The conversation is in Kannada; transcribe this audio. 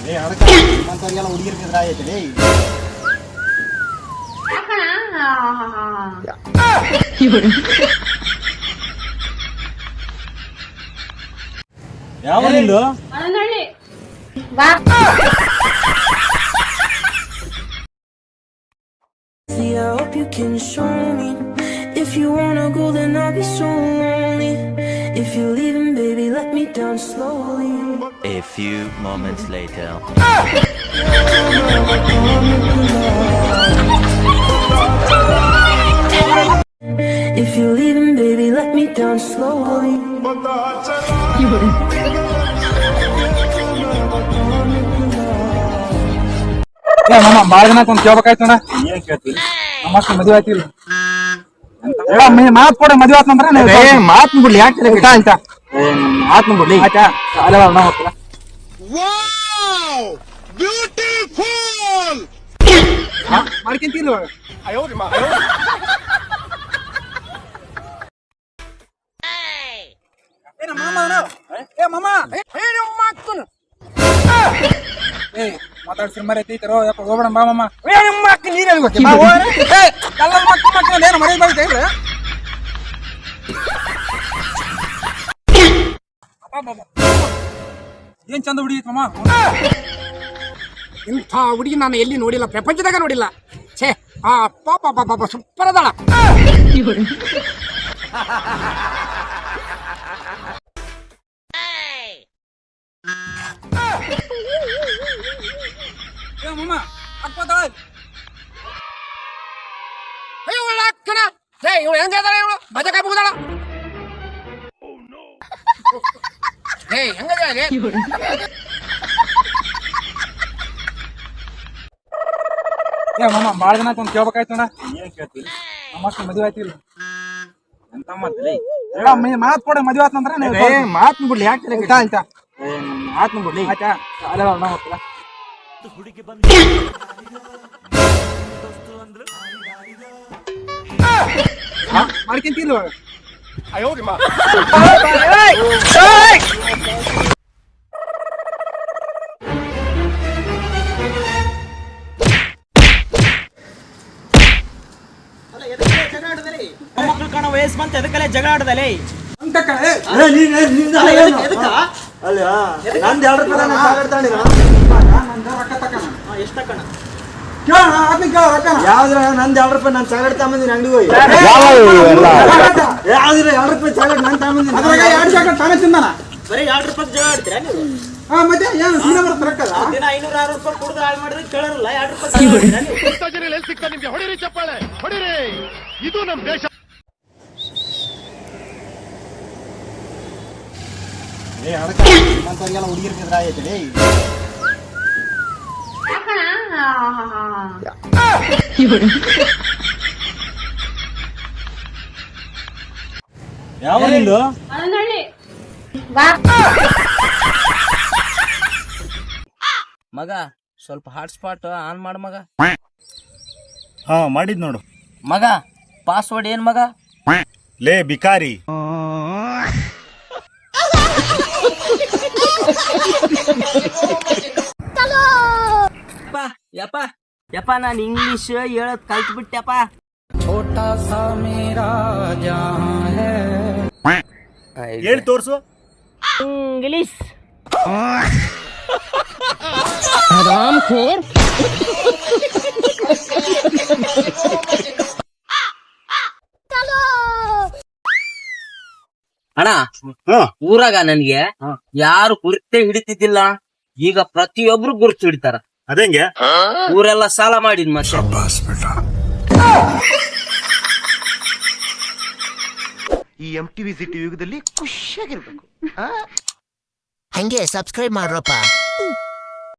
ನಿಮ್ಮಂತವ್ರಿಗೆಲ್ಲ ಹುಡುಗಿರ್ಕಿದ್ರ ಆಯ್ತದೆ. ಯಾವ ನಿಂದು? See, I hope you can show me. If you wanna go, then I'll be so lonely. If you're leaving, baby, let me down slowly. A few moments later. If you're leaving, baby, let me down slowly. ಮಾಮ ಬಾಳ ದಿನ ಒಂದ್ ಕೇಳ್ಬೇಕಾಯ್ತಣ್ಣ. ಏನ್ ಕೇಳ್ತೀನಿ? ನಮ್ಮಕ್ಕ ಮದ್ವೆ ಆಯ್ತಿಲ್ಲ. ಮಾತ್ ಕೊಡ ಮದ್ವೆ ಆತ್ನಂದ್ರ ಮಾತ್ ಬಿಡ್ಲಿ ಯಾಕೆ ಆಯ್ತಾ ಮಾತ್ ಬಿಡ್ಲಿ ಆಯ್ತಾ ಅಲ್ಲ ನಾವು ಮಾಡ್ಕೊಂತಿಲ್ಲ ಮಾತಾಡ್ಸಿರ ಮರಿ ಐತರೋ ಯಪ್ಪ ಹೋಗ್ಬೇಡ ಬಾ ಮಾಮ ಏನ್ ಚಂದ ಹುಡುಗಿ ಮಾಮ. ಇಂಥ ಹುಡುಗಿ ನಾನು ಎಲ್ಲಿ ನೋಡಿಲ್ಲ, ಪ್ರಪಂಚದಾಗ ನೋಡಿಲ್ಲ. ಛೇ ಆ ಪಾಪ ಪಾಪ ಸೂಪರ್ ಅದಾಳ. ಮಾಮ ಅಕ್ಕದಾಳ ಅಯ್ಯೋ ಅಕ್ಕನ ಇವಳು ಹೆಂಗ ಇದಾಳೆ, ಇವಳು ಬದಕಾಯಿ ಮುಗಿದಾಳ. ಹೆಂಗದ ಮಾಮ ಬಾಳ ದಿನ ಒಂದ್ ಕೇಳ್ಬೇಕಾಯ್ತಣ್ಣ. ಏನ್ ಕೇಳ್ತೀನಿ? ನಮ್ಮಕ್ಕ ಮದ್ವೆ ಆಯ್ತಿಲ್ಲ. ಎಂತ ಮಾತ್ರಿ? ಮಾತ್ ಕೊಡ ಮದ್ವೆ ಆತ್ನಂದ್ರ ಮಾತ್ ಬಿಡ್ಲಿ ಯಾಕೆ ಆಯ್ತಾ ಮಾತ್ ಬಿಡ್ಲಿ ಆಯ್ತಾ ಅಲ್ಲ ನಾವು ಹೋಗ್ತಲ್ಲ ಮಾಡ್ಕೊಂತಿಲ್ಲ ಮಕ್ಕಳು ಕಾಣೋ ವಯಸ್ಸು ಬಂತ ಎದಕ್ಕಲ್ಲೇ ಜಗಳ ಆಡದಲ್ಲೇ ಅಂತ ಎಷ್ಟಕ್ಕಣ ಯಾವ್ದ್ರ ನಂದ್ 2 ರೂಪಾಯಿ ನಾನು ಚಾಗಡ್ ತಗೊಂಬಂದಿನಿ ಅಂಗಡಿಗೆ ಹೋಗಿ. ಯಾವ್ದ್ರ 2 ರೂಪಾಯಿ ಚಾಗಡ್ ನಾನು ತಗೊಂಬಂದಿನಿ. ಬರೀ 2 ರೂಪಾಯಿ ಜಗಳ ಆಡ್ತೀರಾ ನೀವು? ಮತ್ತೆ ಏನು ದಿನ 500-600 ರೂಪಾಯಿ ಕುಡ್ದು ಹಾಳು ಮಾಡಿದ್ರೆ ಕೇಳಲ್ಲ. 2 ರೂಪಾಯಿ ನಿಮ್ಗೆ ಹೊಡಿರಿ ಚಪ್ಪಾಳೆ ಹೊಡಿರಿ, ಇದು ನಮ್ ದೇಶ. ನಿಮ್ಮಂತವ್ರಿಗೆಲ್ಲ ಹುಡುಗಿರ್ಕಿದ್ರ ಆಯ್ತದೆ. ಯಾವ ನಿಂದು? ಮಗ ಸ್ವಲ್ಪ ಹಾಟ್ಸ್ಪಾಟ್ ಆನ್ ಮಾಡ ಮಗ. ಹಾ ಮಾಡಿದ್ ನೋಡು ಮಗ. ಪಾಸ್ವರ್ಡ್ ಏನ್ ಮಗ? ಲೇ ಬಿಕಾರಿ. ಯಪ್ಪ ಯಪ್ಪ ನಾನು ಇಂಗ್ಲಿಷ್ ಹೇಳದ್ ಕಲ್ತ್ ಬಿಟ್ಟೆಪ್ಪ. छोटा सा मेरा जहां है. ಹೇಳಿ ತೋರ್ಸು. English Ram Khor. ಅಣ್ಣ ಊರಾಗ ನನ್ಗೆ ಯಾರು ಗುರುತೇ ಹಿಡಿತಿದ್ದಿಲ್ಲ, ಈಗ ಪ್ರತಿಯೊಬ್ರು ಗುರುತು ಹಿಡಿತಾರ. ಅದೇಂಗೆ? ಊರೆಲ್ಲ ಸಾಲ ಮಾಡಿದ್ ಮತ್ತೆ. ಈ MTV ಸಿಟಿ ಯುಗದಲ್ಲಿ ಖುಷಿಯಾಗಿರ್ಬೇಕು. ಹಂಗೆ ಸಬ್ಸ್ಕ್ರೈಬ್ ಮಾಡ್ರಪ್ಪ.